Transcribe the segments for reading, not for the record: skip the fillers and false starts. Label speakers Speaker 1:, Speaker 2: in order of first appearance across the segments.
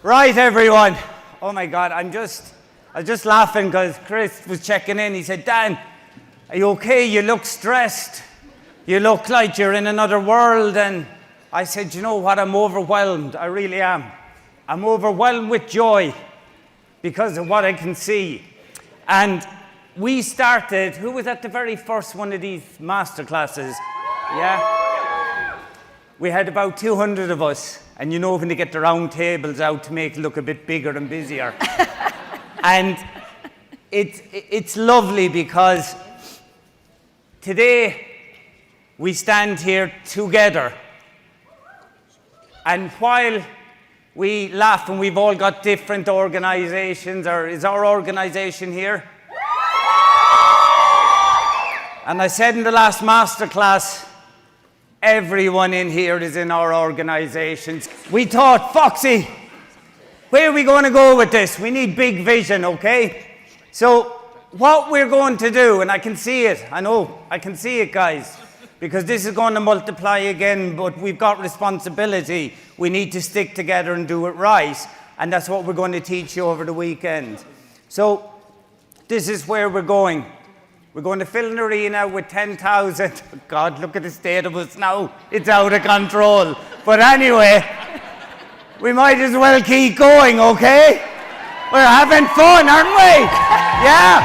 Speaker 1: Right, everyone. Oh my God, I was just laughing because Chris was checking in. He said, Dan, are you okay? You look stressed. You look like you're in another world. And I said, you know what? I'm overwhelmed. I really am. I'm overwhelmed with joy because of what I can see. And we started, who was at the very first one of these master classes? Yeah? We had about 200 of us. And you know when they get the round tables out to make it look a bit bigger and busier. And it's lovely because today we stand here together. And while we laugh and we've all got different organizations, or is our organization here? And I said in the last masterclass, everyone in here is in our organizations. We thought, Foxy, where are we going to go with this? We need big vision, okay? So what we're going to do, and I can see it, I know, I can see it, guys, because this is going to multiply again, but we've got responsibility. We need to stick together and do it right, and that's what we're going to teach you over the weekend. So this is where we're going. We're going to fill an arena with 10,000. God, look at the state of us now. It's out of control. But anyway, we might as well keep going, okay? We're having fun, aren't we? Yeah?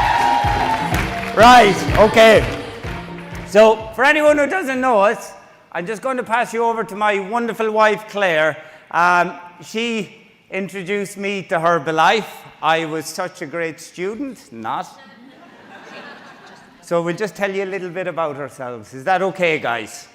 Speaker 1: Right, okay. So, for anyone who doesn't know us, I'm just going to pass you over to my wonderful wife, Claire. She introduced me to Herbalife. I was such a great student, not. So we'll just tell you a little bit about ourselves. Is that okay, guys?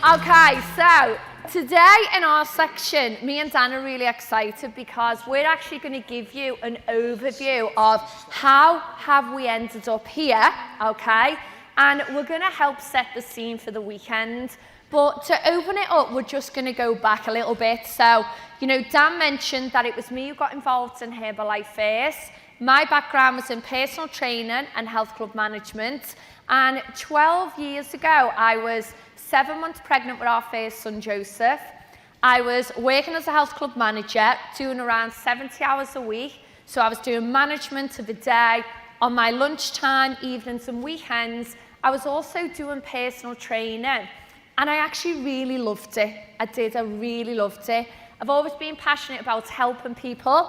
Speaker 2: Okay, so today in our section, me and Dan are really excited because we're actually going to give you an overview of how have we ended up here, okay? And we're going to help set the scene for the weekend. But to open it up, we're just going to go back a little bit. So, you know, Dan mentioned that it was me who got involved in Herbalife first. My background was in personal training and health club management. And 12 years ago, I was 7 months pregnant with our first son, Joseph. I was working as a health club manager, doing around 70 hours a week. So I was doing management of the day. On my lunchtime, evenings and weekends, I was also doing personal training. And I actually really loved it. I really loved it. I've always been passionate about helping people.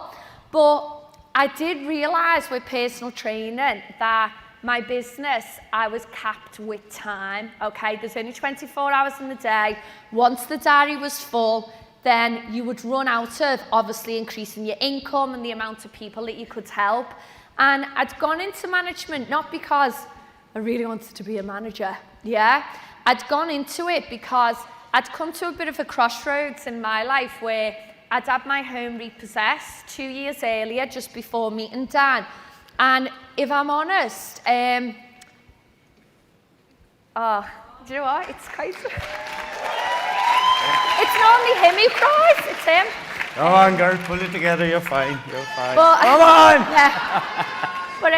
Speaker 2: But I did realise with personal training that my business, I was capped with time, okay? There's only 24 hours in the day. Once the diary was full, then you would run out of obviously increasing your income and the amount of people that you could help. And I'd gone into management not because I really wanted to be a manager, yeah? I'd gone into it because I'd come to a bit of a crossroads in my life where I'd had my home repossessed 2 years earlier, just before meeting Dan. And if I'm honest, do you know what? It's quite... It's normally him who cries, it's him.
Speaker 1: Come on, girl, pull it together, you're fine, you're fine.
Speaker 2: But,
Speaker 1: come on!
Speaker 2: Yeah. But,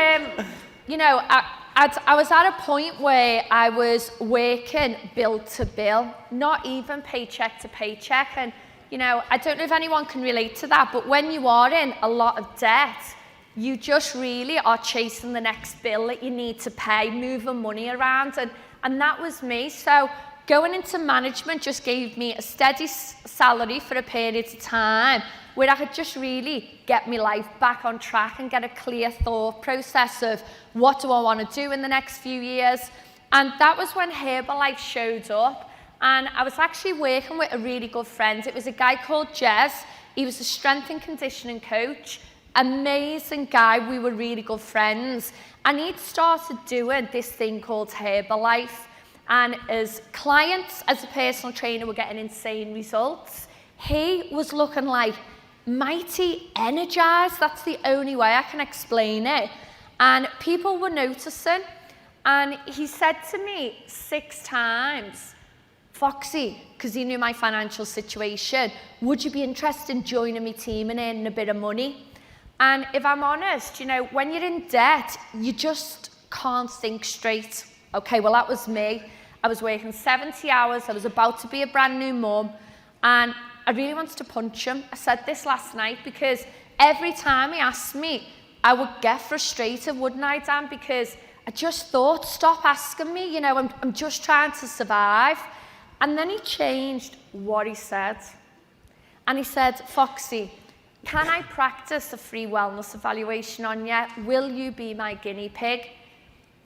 Speaker 2: you know, I was at a point where I was working bill to bill, not even paycheck to paycheck. And you know, I don't know if anyone can relate to that, but when you are in a lot of debt, you just really are chasing the next bill that you need to pay, moving money around, and that was me. So going into management just gave me a steady salary for a period of time where I could just really get my life back on track and get a clear thought process of what do I want to do in the next few years. And that was when Herbalife showed up. And I was actually working with a really good friend. It was a guy called Jez. He was a strength and conditioning coach. Amazing guy. We were really good friends. And he'd started doing this thing called Herbalife. And as clients, as a personal trainer, were getting insane results. He was looking like mighty energized. That's the only way I can explain it. And people were noticing. And he said to me 6 times, Foxy, because he knew my financial situation, would you be interested in joining my team and earning a bit of money? And if I'm honest, you know, when you're in debt, you just can't think straight. Okay, well, that was me. I was working 70 hours. I was about to be a brand new mum. And I really wanted to punch him. I said this last night because every time he asked me, I would get frustrated, wouldn't I, Dan? Because I just thought, stop asking me, you know, I'm just trying to survive. And then he changed what he said. And he said, Foxy, can I practice a free wellness evaluation on you? Will you be my guinea pig?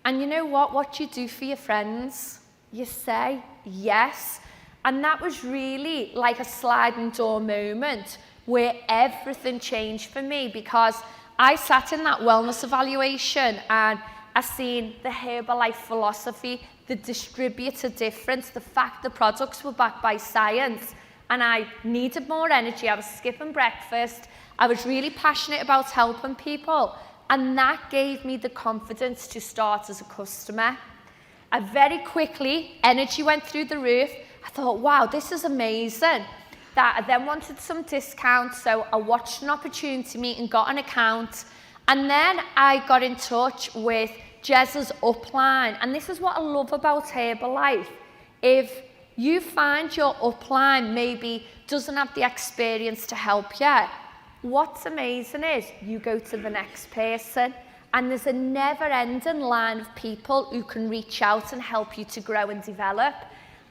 Speaker 2: And you know what you do for your friends? You say yes. And that was really like a sliding door moment where everything changed for me, because I sat in that wellness evaluation and I seen the Herbalife philosophy, the distributor difference, the fact the products were backed by science, and I needed more energy. I was skipping breakfast. I was really passionate about helping people, and that gave me the confidence to start as a customer. I very quickly, energy went through the roof. I thought, wow, this is amazing. That I then wanted some discounts, so I watched an opportunity meeting, got an account, and then I got in touch with Jez's upline. And this is what I love about Herbalife. If you find your upline maybe doesn't have the experience to help you, what's amazing is you go to the next person, and there's a never-ending line of people who can reach out and help you to grow and develop.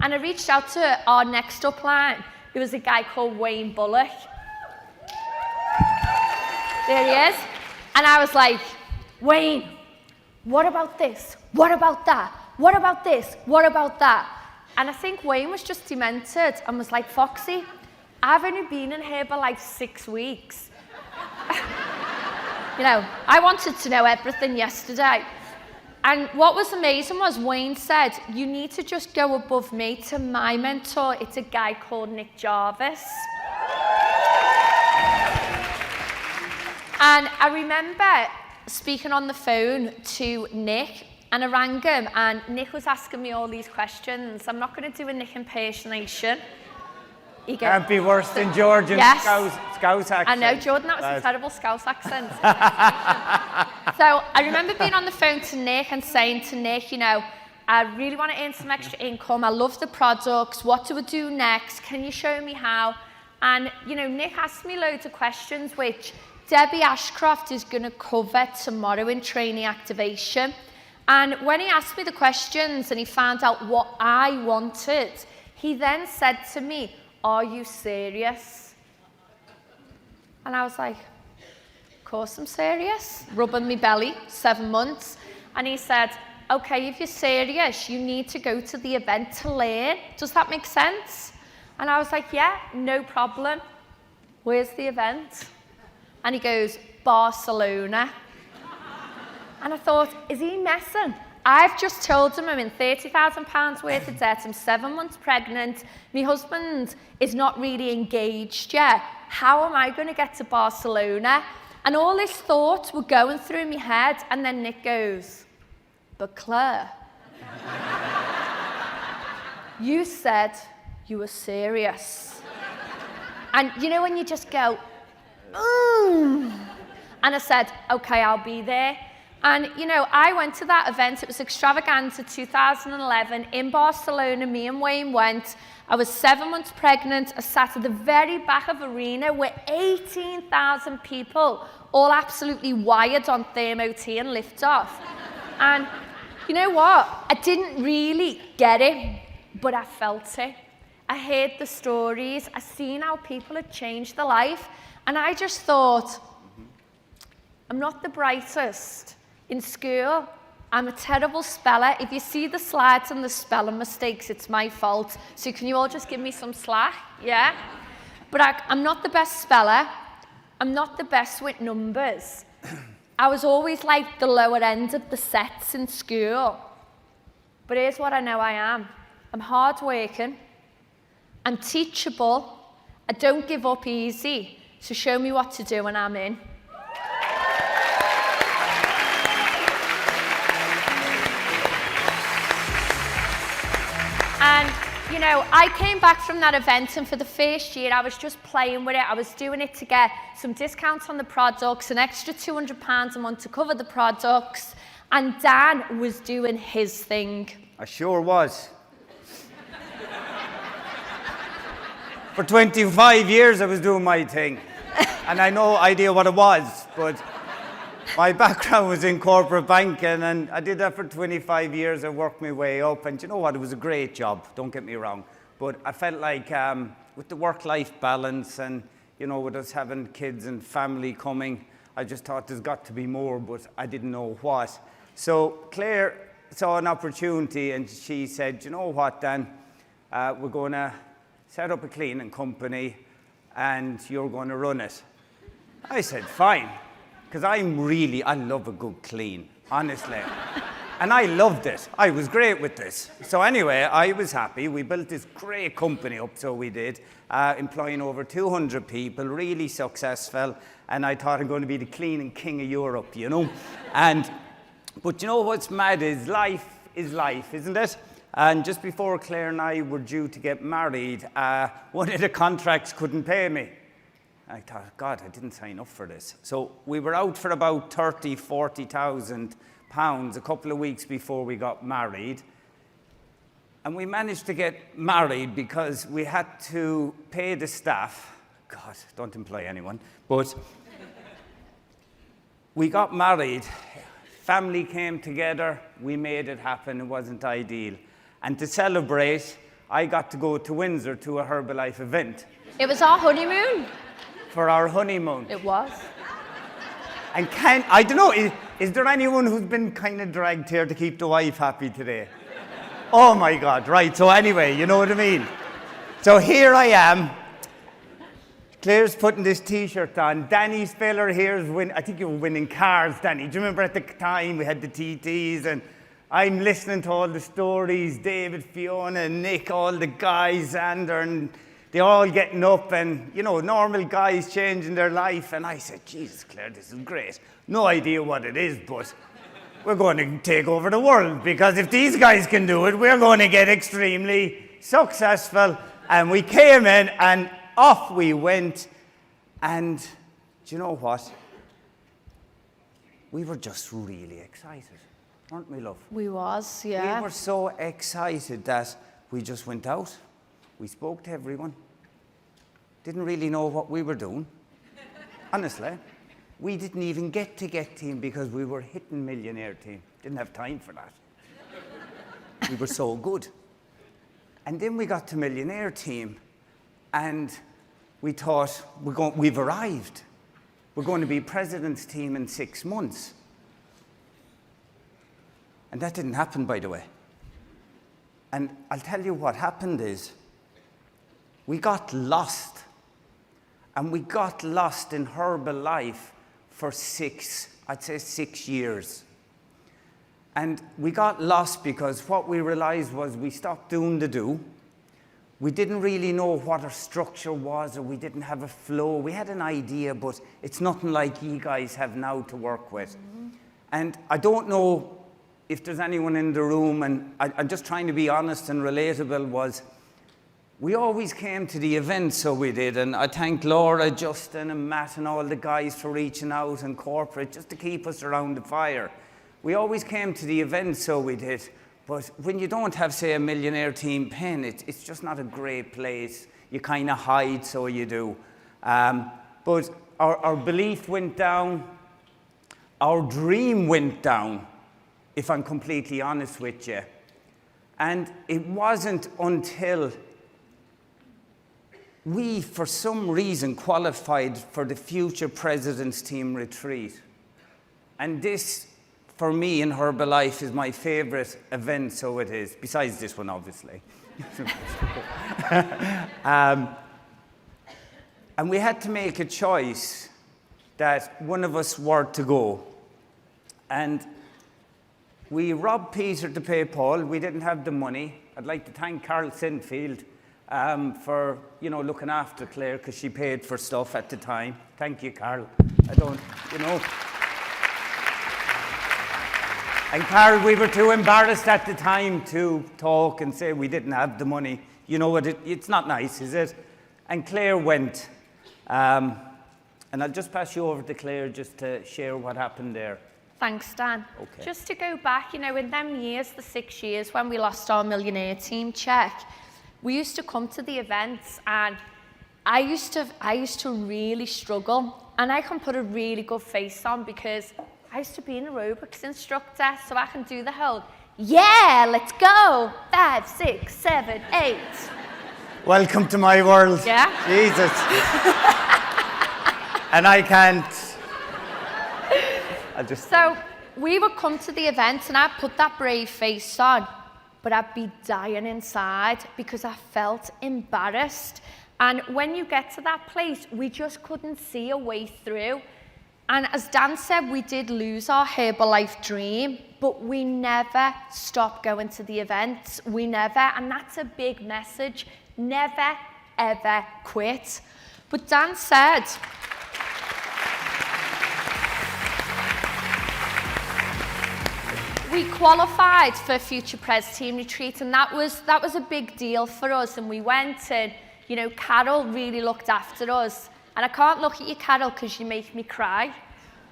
Speaker 2: And I reached out to our next upline. There was a guy called Wayne Bullock. There he is. And I was like, Wayne, what about this? What about that? What about this? What about that? And I think Wayne was just demented and was like, Foxy, I've only been in Herbalife 6 weeks. You know, I wanted to know everything yesterday. And what was amazing was Wayne said, you need to just go above me to my mentor. It's a guy called Nick Jarvis. And I remember speaking on the phone to Nick, and I rang him, and Nick was asking me all these questions. I'm not going to do a Nick impersonation. He goes,
Speaker 1: Can't be worse than Georgian
Speaker 2: yes.
Speaker 1: Scouse accent.
Speaker 2: I know, Jordan, that was a terrible Scouse accent. So I remember being on the phone to Nick and saying to Nick, you know, I really want to earn some extra income. I love the products. What do I do next? Can you show me how? And, you know, Nick asked me loads of questions, which Debbie Ashcroft is going to cover tomorrow in trainee activation. And when he asked me the questions and he found out what I wanted, he then said to me, are you serious? And I was like, of course I'm serious. Rubbing my belly, 7 months. And he said, okay, if you're serious, you need to go to the event to learn. Does that make sense? And I was like, yeah, no problem. Where's the event? And he goes, Barcelona. And I thought, is he messing? I've just told him I'm in £30,000 worth of debt. I'm 7 months pregnant. My husband is not really engaged yet. How am I going to get to Barcelona? And all these thoughts were going through my head. And then Nick goes, but Claire, you said you were serious. And you know when you just go, and I said, okay, I'll be there. And, you know, I went to that event. It was Extravaganza 2011 in Barcelona. Me and Wayne went. I was 7 months pregnant. I sat at the very back of arena where 18,000 people, all absolutely wired on Thermo T and liftoff. And you know what? I didn't really get it, but I felt it. I heard the stories. I seen how people had changed their life. And I just thought, I'm not the brightest. In school, I'm a terrible speller. If you see the slides and the spelling mistakes, it's my fault. So can you all just give me some slack? Yeah? But I'm not the best speller. I'm not the best with numbers. I was always like the lower end of the sets in school. But here's what I know I am. I'm hardworking. I'm teachable. I don't give up easy. So show me what to do when I'm in. And, you know, I came back from that event, and for the first year, I was just playing with it. I was doing it to get some discounts on the products, an extra £200 a month to cover the products, and Dan was doing his thing.
Speaker 1: I sure was. For 25 years I was doing my thing. And I no idea what it was, but my background was in corporate banking, and I did that for 25 years. I worked my way up, and you know what? It was a great job, don't get me wrong. But I felt like with the work-life balance and, you know, with us having kids and family coming, I just thought there's got to be more, but I didn't know what. So Claire saw an opportunity, and she said, you know what, Dan? We're going to set up a cleaning company, and you're going to run it. I said, fine. Because I love a good clean, honestly. And I loved it. I was great with this. So anyway, I was happy. We built this great company up, so we did, employing over 200 people, really successful. And I thought I'm going to be the cleaning king of Europe, you know. But you know what's mad is life, isn't it? And just before Claire and I were due to get married, one of the contracts couldn't pay me. I thought, God, I didn't sign up for this. So we were out for about 40,000 pounds a couple of weeks before we got married. And we managed to get married because we had to pay the staff. God, don't employ anyone. But we got married. Family came together. We made it happen. It wasn't ideal. And to celebrate, I got to go to Windsor to a Herbalife event.
Speaker 2: It was our honeymoon.
Speaker 1: For our honeymoon.
Speaker 2: It was.
Speaker 1: And I don't know, is there anyone who's been kind of dragged here to keep the wife happy today? Oh my God, right, so anyway, you know what I mean? So here I am. Claire's putting this t-shirt on. Danny's fella here is I think you were winning cars, Danny. Do you remember at the time we had the TTs, and I'm listening to all the stories, David, Fiona, Nick, all the guys, Xander, and they're all getting up and, you know, normal guys changing their life. And I said, Jesus, Claire, this is great. No idea what it is, but we're going to take over the world, because if these guys can do it, we're going to get extremely successful. And we came in and off we went. And do you know what? We were just really excited, weren't we, love?
Speaker 2: We was, yeah.
Speaker 1: We were so excited that we just went out. We spoke to everyone. Didn't really know what we were doing. Honestly. We didn't even get to Get Team because we were hitting Millionaire Team. Didn't have time for that. We were so good. And then we got to Millionaire Team, and we thought, we've arrived. We're going to be President's Team in 6 months. And that didn't happen, by the way. And I'll tell you what happened is, we got lost. And we got lost in Herbalife for 6 years. And we got lost because what we realized was we stopped doing the do. We didn't really know what our structure was, or we didn't have a flow. We had an idea, but it's nothing like you guys have now to work with. Mm-hmm. And I don't know if there's anyone in the room, and I'm just trying to be honest and relatable, we always came to the event, so we did, and I thank Laura, Justin, and Matt, and all the guys for reaching out, and corporate, just to keep us around the fire. We always came to the event, so we did, but when you don't have, say, a Millionaire Team pen, it's just not a great place. You kind of hide, so you do. But our belief went down, our dream went down, if I'm completely honest with you. And it wasn't until we, for some reason, qualified for the Future President's Team retreat. And this, for me, in Herbalife, is my favorite event, so it is, besides this one, obviously. And we had to make a choice that one of us were to go. And we robbed Peter to pay Paul. We didn't have the money. I'd like to thank Carol Sinfield for, you know, looking after Claire, because she paid for stuff at the time. Thank you, Carol. I don't, you know. And Carol, we were too embarrassed at the time to talk and say we didn't have the money. You know what, it's not nice, is it? And Claire went. And I'll just pass you over to Claire just to share what happened there.
Speaker 2: Thanks, Dan.
Speaker 1: Okay.
Speaker 2: Just to go back, you know, in them years, the 6 years when we lost our Millionaire Team check, we used to come to the events, and I used to really struggle, and I can put a really good face on because I used to be an aerobics instructor, so I can do the whole, yeah, let's go, 5, 6, 7, 8.
Speaker 1: Welcome to my world.
Speaker 2: Yeah.
Speaker 1: Jesus. And I can't.
Speaker 2: So we would come to the event and I'd put that brave face on, but I'd be dying inside because I felt embarrassed. And when you get to that place, we just couldn't see a way through. And as Dan said, we did lose our Herbalife dream, but we never stopped going to the events. We never, and that's a big message, never, ever quit. But Dan said, we qualified for Future Pres Team Retreat, and that was a big deal for us. And we went, and you know, Carol really looked after us. And I can't look at you, Carol, because you make me cry.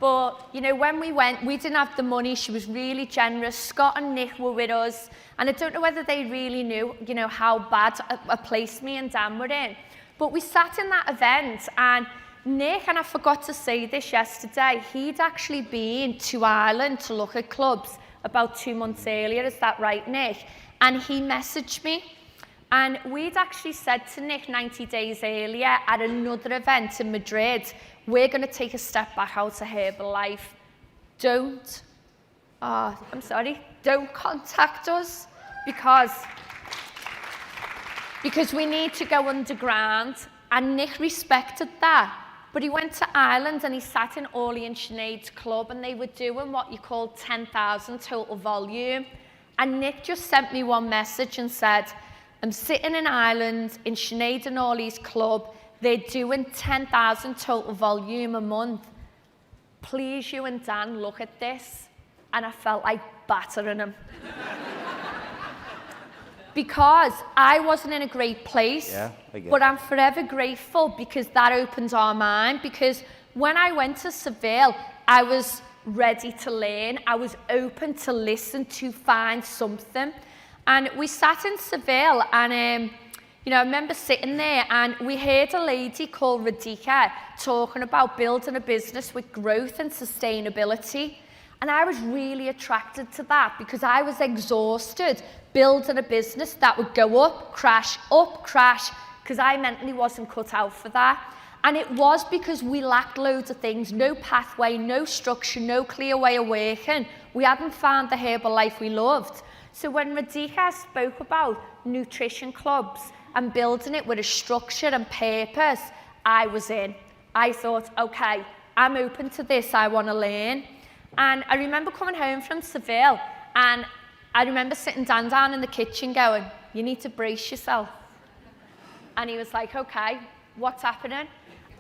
Speaker 2: But you know, when we went, we didn't have the money. She was really generous. Scott and Nick were with us, and I don't know whether they really knew, you know, how bad a place me and Dan were in. But we sat in that event, and Nick, and I forgot to say this yesterday, he'd actually been to Ireland to look at clubs about 2 months earlier. Is that right, Nick? And he messaged me, and we'd actually said to Nick 90 days earlier at another event in Madrid, we're going to take a step back out of Herbalife. Don't contact us because we need to go underground. And Nick respected that. But he went to Ireland and he sat in Ollie and Sinead's club, and they were doing what you call 10,000 total volume. And Nick just sent me one message and said, I'm sitting in Ireland in Sinead and Ollie's club. They're doing 10,000 total volume a month. Please, you and Dan, look at this. And I felt like battering him. Because I wasn't in a great place, but I'm forever grateful because that opened our mind. Because when I went to Seville, I was ready to learn. I was open to listen, to find something. And we sat in Seville, and you know, I remember sitting there, and we heard a lady called Radhika talking about building a business with growth and sustainability. And I was really attracted to that because I was exhausted building a business that would go up, crash, because I mentally wasn't cut out for that. And it was because we lacked loads of things, no pathway, no structure, no clear way of working. We hadn't found the Herbalife we loved. So when Radhika spoke about nutrition clubs and building it with a structure and purpose, I was in. I thought, okay, I'm open to this, I want to learn. And I remember coming home from Seville, and I remember sitting Dan down in the kitchen going, you need to brace yourself. And he was like, okay, what's happening?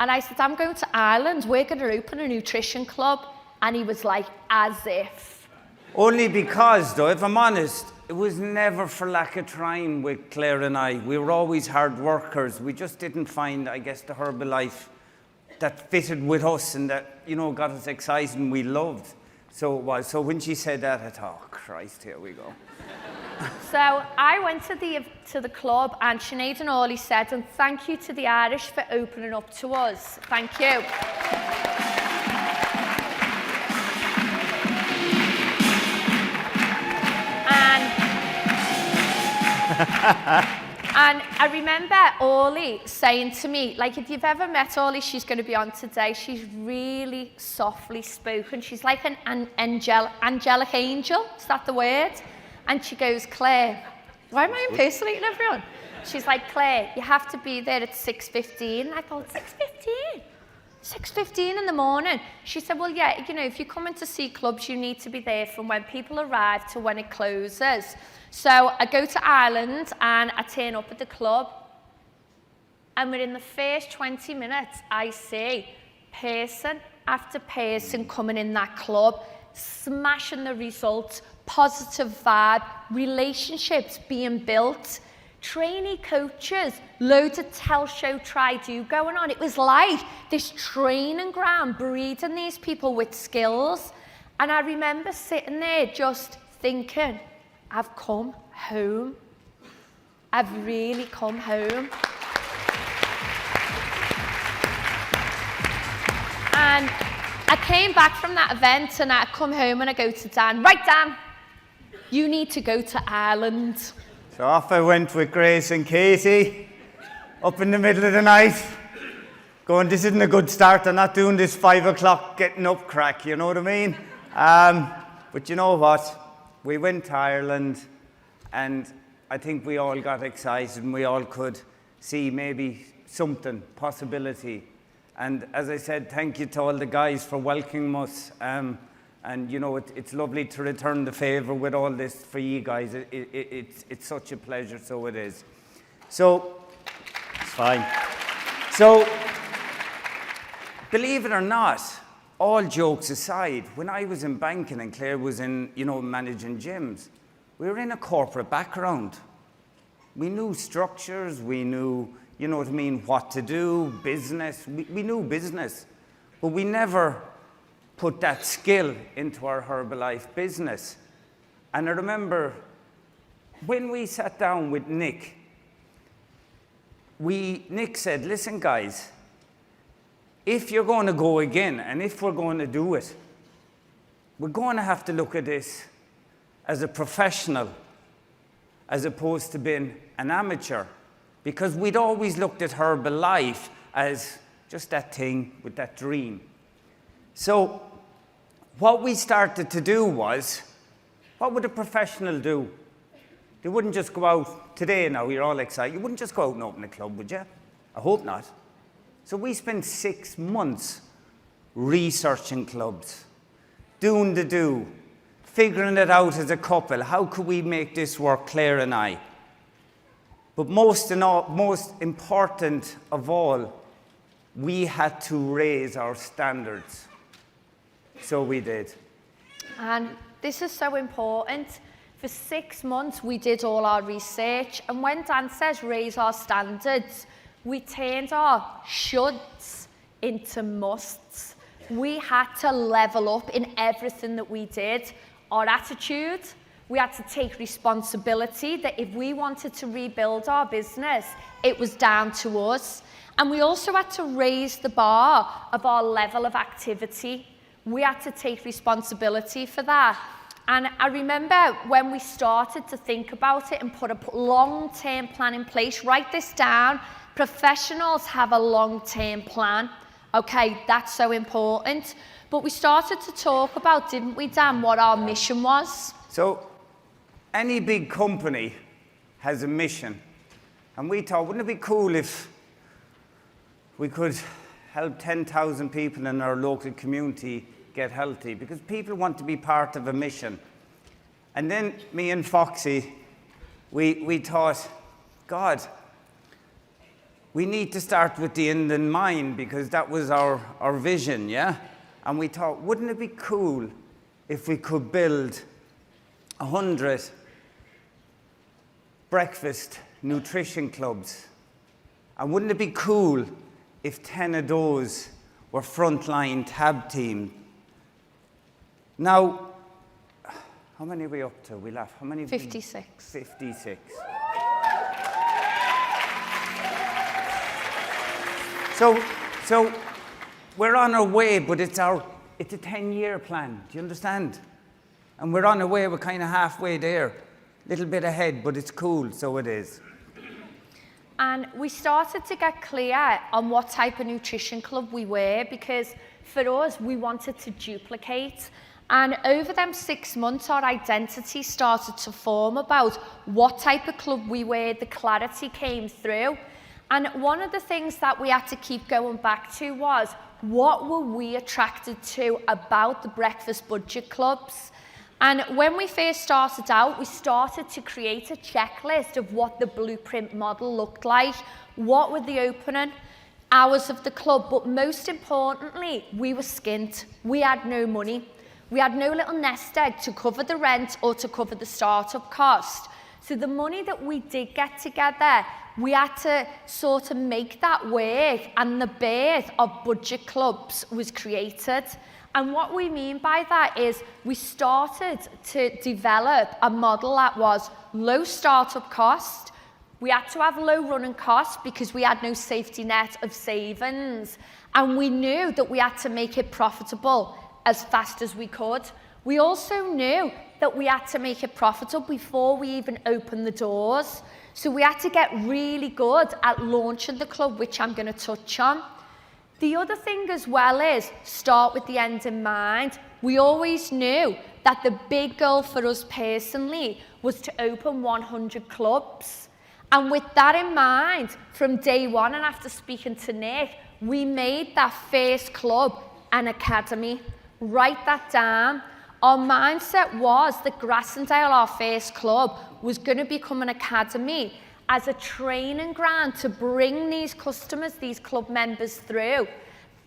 Speaker 2: And I said, I'm going to Ireland, we're going to open a nutrition club. And he was like, as if.
Speaker 1: Only because, though, if I'm honest, it was never for lack of trying with Claire and I. We were always hard workers. We just didn't find, I guess, the Herbalife that fitted with us and that, you know, got us excited and we loved. So it was. So when she said that, I thought, oh, Christ, here we go.
Speaker 2: So I went to the club, and Sinead and Ollie said, and thank you to the Irish for opening up to us. Thank you. And I remember Ollie saying to me, like, if you've ever met Ollie, she's going to be on today. She's really softly spoken. She's like an angelic angel. Is that the word? And she goes, Claire, why am I impersonating everyone? She's like, Claire, you have to be there at 6:15. And I thought, 6:15? 6:15 in the morning. She said, well, yeah, you know, if you're coming to see clubs, you need to be there from when people arrive to when it closes. So I go to Ireland and I turn up at the club, and within the first 20 minutes, I see person after person coming in that club, smashing the results, positive vibe, relationships being built, trainee coaches, loads of tell, show, try, do going on. It was like this training ground, breeding these people with skills. And I remember sitting there just thinking, I've come home. I've really come home. And I came back from that event and I come home and I go to Dan, right Dan, you need to go to Ireland.
Speaker 1: So off I went with Grace and Katie, up in the middle of the night, going, this isn't a good start, I'm not doing this 5 o'clock getting up crack, you know what I mean? But you know what? We went to Ireland, and I think we all got excited and we all could see maybe something, possibility. And as I said, thank you to all the guys for welcoming us. And you know, it's lovely to return the favour with all this for you guys. It's such a pleasure, so it is. So, it's fine. So, believe it or not, all jokes aside, when I was in banking and Claire was in, you know, managing gyms, we were in a corporate background. We knew structures, we knew, you know what I mean, what to do, business. We knew business, but we never put that skill into our Herbalife business. And I remember when we sat down with Nick, Nick said, listen guys, if you're going to go again and if we're going to do it, we're going to have to look at this as a professional as opposed to being an amateur, because we'd always looked at Herbalife as just that thing with that dream. So what we started to do was, what would a professional do? They wouldn't just go out today. Now you're all excited. You wouldn't just go out and open a club, would you? I hope not. So we spent 6 months researching clubs, doing the do, figuring it out as a couple. How could we make this work, Claire and I? But most important of all, we had to raise our standards. So we did.
Speaker 2: And this is so important. For 6 months, we did all our research. And when Dan says raise our standards, we turned our shoulds into musts. We had to level up in everything that we did. Our attitude, we had to take responsibility that if we wanted to rebuild our business, it was down to us. And we also had to raise the bar of our level of activity. We had to take responsibility for that. And I remember when we started to think about it and put a long-term plan in place, write this down. Professionals have a long-term plan. Okay, that's so important. But we started to talk about, didn't we, Dan, what our mission was?
Speaker 1: So any big company has a mission. And we thought, wouldn't it be cool if we could help 10,000 people in our local community get healthy? Because people want to be part of a mission. And then me and Foxy, we thought, God, we need to start with the end in mind, because that was our vision, yeah? And we thought, wouldn't it be cool if we could build 100 breakfast nutrition clubs? And wouldn't it be cool if 10 of those were frontline tab team? Now, how many are we up to? We laugh. How many?
Speaker 2: 56.
Speaker 1: 56. So we're on our way, but it's a 10-year plan. Do you understand? And we're on our way. We're kind of halfway there, a little bit ahead, but it's cool. So it is.
Speaker 2: And we started to get clear on what type of nutrition club we were, because for us, we wanted to duplicate. And over them 6 months, our identity started to form about what type of club we were. The clarity came through. And one of the things that we had to keep going back to was, what were we attracted to about the breakfast budget clubs? And when we first started out, we started to create a checklist of what the blueprint model looked like. What were the opening hours of the club? But most importantly, we were skint. We had no money. We had no little nest egg to cover the rent or to cover the startup cost. So the money that we did get together, we had to sort of make that work, and the birth of budget clubs was created. And what we mean by that is we started to develop a model that was low startup cost. We had to have low running costs because we had no safety net of savings. And we knew that we had to make it profitable as fast as we could. We also knew that we had to make it profitable before we even opened the doors. So we had to get really good at launching the club, which I'm going to touch on. The other thing as well is start with the end in mind. We always knew that the big goal for us personally was to open 100 clubs. And with that in mind, from day one and after speaking to Nick, we made that first club an academy. Write that down. Our mindset was that Grassendale, our first club, was going to become an academy as a training ground to bring these customers, these club members through.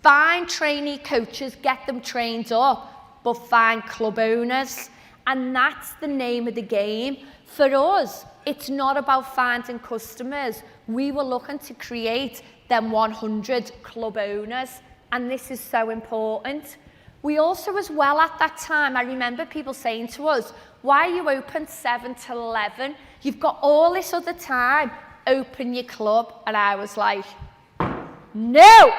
Speaker 2: Find trainee coaches, get them trained up, but find club owners. And that's the name of the game. For us, it's not about finding customers. We were looking to create them 100 club owners. And this is so important. We also, as well, at that time, I remember people saying to us, why are you open 7 to 11? You've got all this other time, open your club. And I was like, no!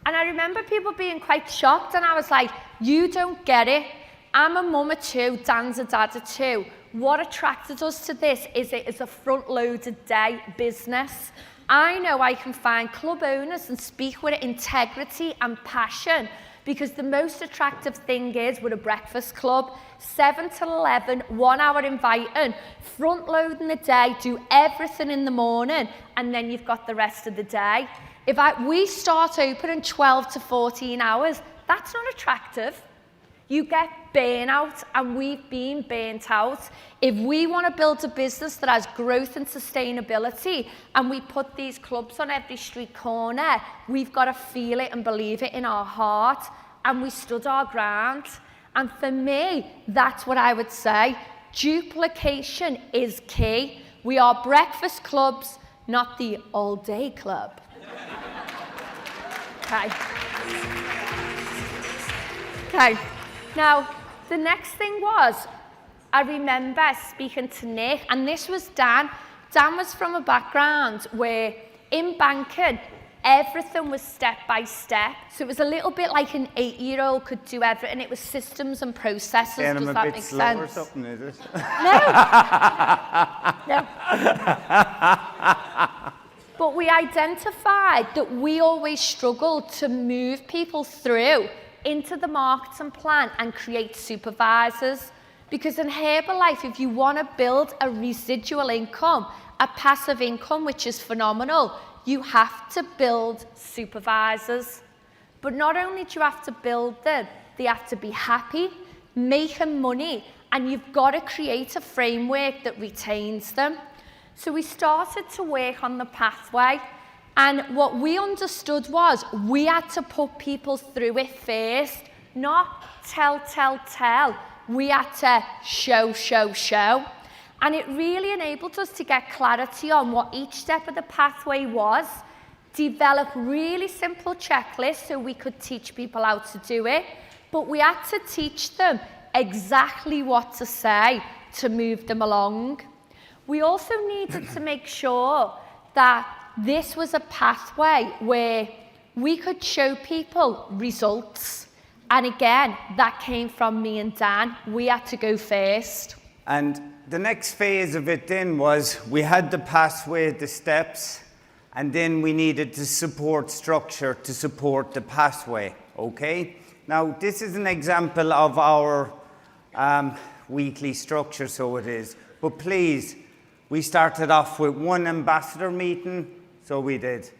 Speaker 2: And I remember people being quite shocked, and I was like, you don't get it. I'm a mum of 2, Dan's a dad of 2. What attracted us to this is it is a front-loaded day business. I know I can find club owners and speak with integrity and passion, because the most attractive thing is we're a breakfast club, 7 till 11, 1 hour inviting, front loading the day, do everything in the morning, and then you've got the rest of the day. If we start open in 12 to 14 hours, that's not attractive. You get burnout, and we've been burnt out. If we want to build a business that has growth and sustainability, and we put these clubs on every street corner, we've got to feel it and believe it in our heart, and we stood our ground. And for me, that's what I would say. Duplication is key. We are breakfast clubs, not the all-day club. Okay. Now, the next thing was, I remember speaking to Nick, and this was Dan. Dan was from a background where in banking, everything was step by step. So it was a little bit like an 8-year-old could do everything. It was systems and processes.
Speaker 1: And
Speaker 2: Does
Speaker 1: I'm
Speaker 2: that
Speaker 1: a bit
Speaker 2: make
Speaker 1: slow
Speaker 2: sense?
Speaker 1: or something, is it?
Speaker 2: No. But we identified that we always struggled to move people through into the marketing plan and create supervisors. Because in Herbalife, if you want to build a residual income, a passive income, which is phenomenal, you have to build supervisors. But not only do you have to build them, they have to be happy, making money, and you've got to create a framework that retains them. So we started to work on the pathway, and what we understood was we had to put people through it first, not tell. We had to show. And it really enabled us to get clarity on what each step of the pathway was, develop really simple checklists so we could teach people how to do it, but we had to teach them exactly what to say to move them along. We also needed to make sure that this was a pathway where we could show people results. And again, that came from me and Dan. We had to go first.
Speaker 1: And the next phase of it then was we had the pathway, the steps, and then we needed the support structure to support the pathway, okay? Now, this is an example of our weekly structure, so it is. But please, we started off with one ambassador meeting, so we did.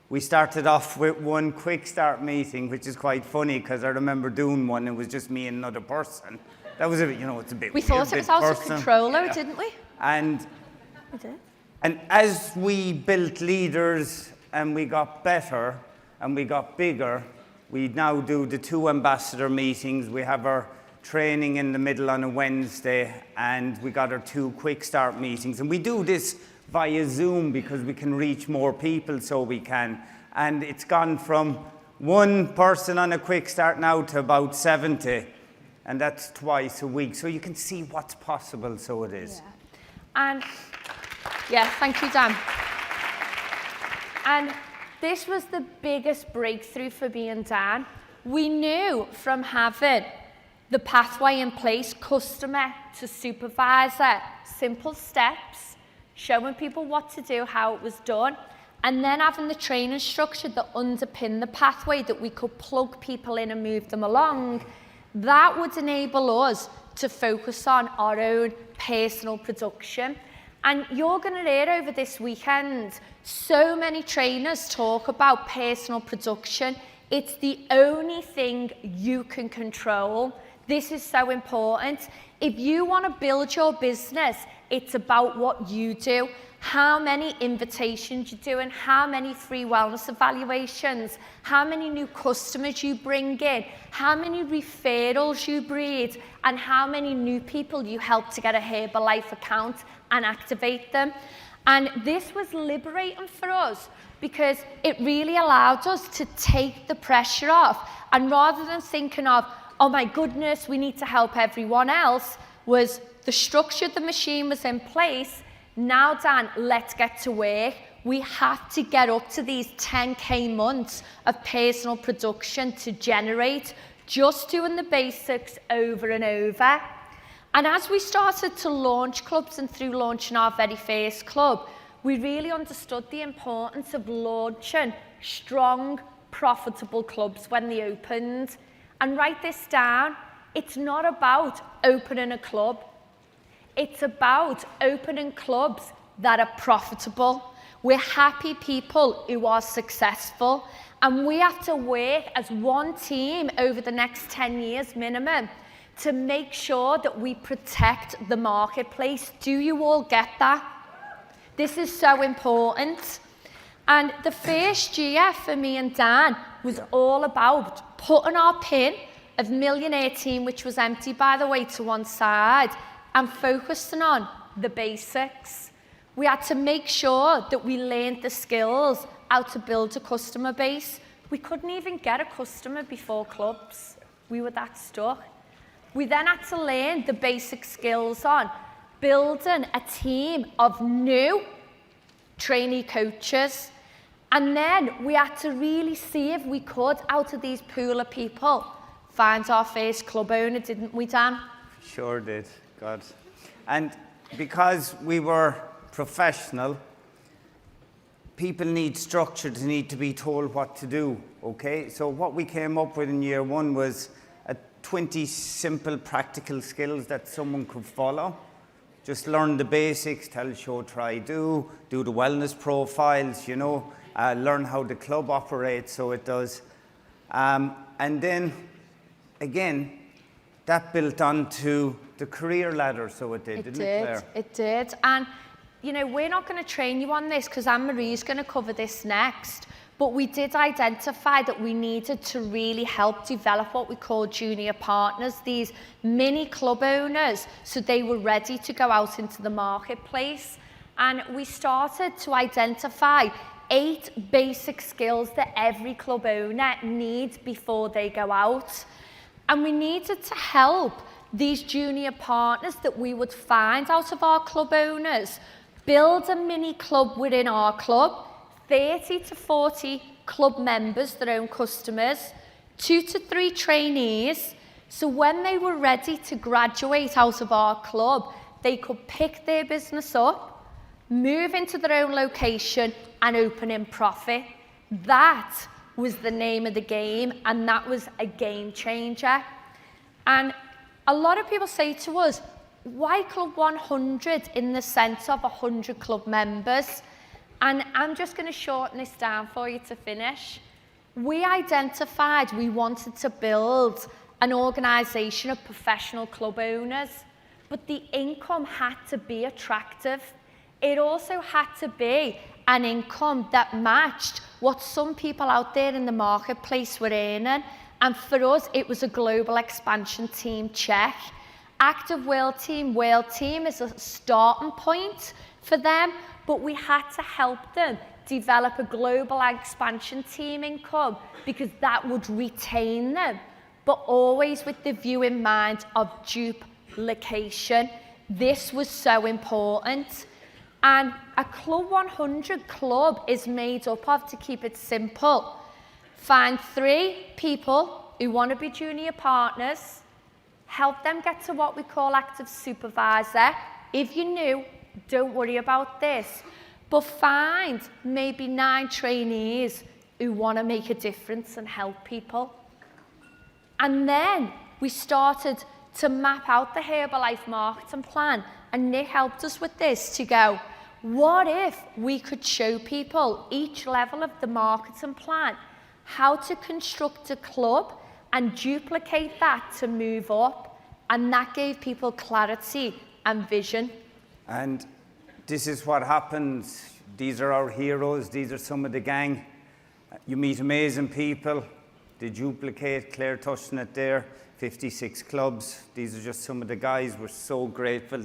Speaker 1: We started off with one quick start meeting, which is quite funny because I remember doing one. It was just me and another person. That was a bit, it's a bit.
Speaker 2: We thought it was out of control, though, didn't we?
Speaker 1: And
Speaker 2: We did.
Speaker 1: And as we built leaders and we got better and we got bigger, we now do the 2 ambassador meetings. We have our training in the middle on a Wednesday, and we got our 2 quick start meetings. And we do this via Zoom because we can reach more people, so we can. And it's gone from 1 person on a quick start now to about 70, and that's twice a week. So you can see what's possible, so it is.
Speaker 2: Yeah. And yeah, thank you, Dan. And this was the biggest breakthrough for me and Dan. We knew from having the pathway in place, customer to supervisor, simple steps, showing people what to do, how it was done, and then having the training structure that underpin the pathway that we could plug people in and move them along, that would enable us to focus on our own personal production. And you're going to hear over this weekend so many trainers talk about personal production. It's the only thing you can control. This is so important. If you want to build your business, it's about what you do. How many invitations you're doing, how many free wellness evaluations, how many new customers you bring in, how many referrals you breed, and how many new people you help to get a Herbalife account and activate them. And this was liberating for us because it really allowed us to take the pressure off. And rather than thinking of, oh my goodness, we need to help everyone else, was the structure of the machine was in place. Now, Dan, let's get to work. We have to get up to these 10K months of personal production to generate, just doing the basics over and over. And as we started to launch clubs and through launching our very first club, we really understood the importance of launching strong, profitable clubs when they opened. And write this down, it's not about opening a club. It's about opening clubs that are profitable. We're happy people who are successful, and we have to work as one team over the next 10 years minimum to make sure that we protect the marketplace. Do you all get that? This is so important. And the first year for me and Dan was all about putting our pin of Millionaire Team, which was empty by the way, to one side, and focusing on the basics. We had to make sure that we learned the skills how to build a customer base. We couldn't even get a customer before clubs. We were that stuck. We then had to learn the basic skills on building a team of new trainee coaches. And then we had to really see if we could, out of these pool of people, find our first club owner, didn't we, Dan?
Speaker 1: Sure did, God. And because we were professional, people need structure, they need to be told what to do, okay? So what we came up with in year one was 20 simple practical skills that someone could follow. Just learn the basics, tell, show, try, do the wellness profiles, you know, learn how the club operates, so it does. And then, again, that built onto the career ladder, so it did, didn't it, Claire?
Speaker 2: It did. And, you know, we're not going to train you on this because Anne-Marie's going to cover this next. But we did identify that we needed to really help develop what we call junior partners, these mini club owners, so they were ready to go out into the marketplace. And we started to identify 8 basic skills that every club owner needs before they go out. And we needed to help these junior partners that we would find out of our club owners build a mini club within our club, 30 to 40 club members, their own customers, 2 to 3 trainees. So when they were ready to graduate out of our club, they could pick their business up, move into their own location and open in profit. That was the name of the game, and that was a game changer. And a lot of people say to us, why Club 100 in the sense of 100 club members? And I'm just going to shorten this down for you to finish. We identified we wanted to build an organisation of professional club owners, but the income had to be attractive. It also had to be an income that matched what some people out there in the marketplace were earning. And for us, it was a global expansion team check. Active World Team is a starting point for them, but we had to help them develop a global expansion team income because that would retain them, but always with the view in mind of duplication. This was so important. And a Club 100 club is made up of, to keep it simple, find 3 people who want to be junior partners, help them get to what we call active supervisor. If you're new, don't worry about this, but find maybe 9 trainees who want to make a difference and help people. And then we started to map out the Herbalife marketing plan, and Nick helped us with this to go, what if we could show people each level of the marketing plan, how to construct a club and duplicate that to move up, and that gave people clarity and vision.
Speaker 1: And this is what happens. These are our heroes. These are some of the gang. You meet amazing people. They duplicate. Claire touched on it there. 56 clubs. These are just some of the guys. We're so grateful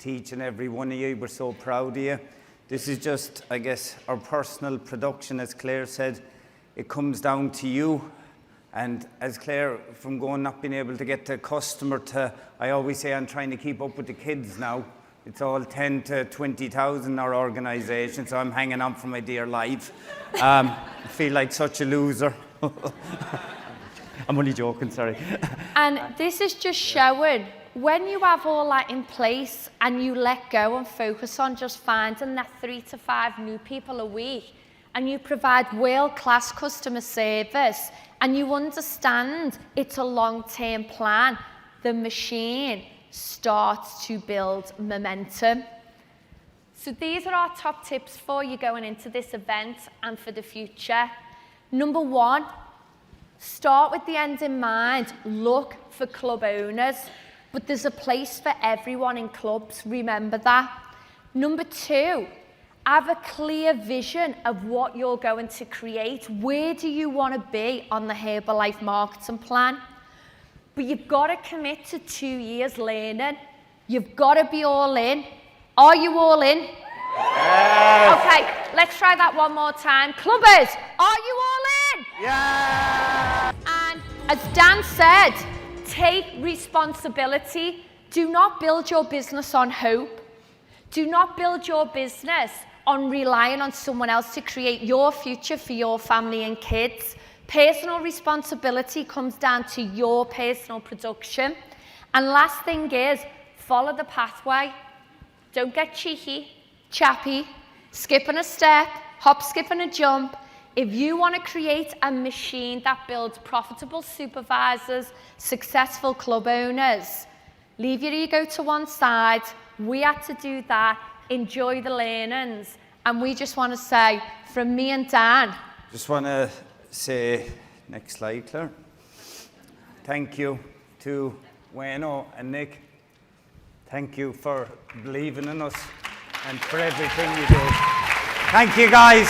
Speaker 1: to each and every one of you. We're so proud of you. This is just, I guess, our personal production, as Claire said. It comes down to you. And as Claire, from not being able to get the customer to, I always say I'm trying to keep up with the kids now. It's all 10 to 20,000 in our organisation, so I'm hanging on for my dear life. I feel like such a loser. I'm only joking, sorry.
Speaker 2: And this is just showing, when you have all that in place and you let go and focus on just finding that 3 to 5 new people a week, and you provide world-class customer service, and you understand it's a long-term plan, the machine starts to build momentum. So these are our top tips for you going into this event and for the future. Number 1, start with the end in mind. Look for club owners, but there's a place for everyone in clubs, remember that. Number 2, have a clear vision of what you're going to create. Where do you want to be on the Herbalife marketing plan? But you've got to commit to 2 years learning. You've got to be all in. Are you all in?
Speaker 1: Yes.
Speaker 2: Okay, let's try that one more time. Clubbers, are you all in?
Speaker 1: Yeah.
Speaker 2: And as Dan said, take responsibility. Do not build your business on hope. Do not build your business on relying on someone else to create your future for your family and kids. Personal responsibility comes down to your personal production. And last thing is, follow the pathway. Don't get cheeky, chappy, skipping a step, hop, skip and a jump. If you want to create a machine that builds profitable supervisors, successful club owners, leave your ego to one side. We had to do that. Enjoy the learnings. And we just want to say, from me and Dan,
Speaker 1: Just want to say, next slide, Claire. Thank you to Wayno and Nick. Thank you for believing in us and for everything you do. Thank you, guys.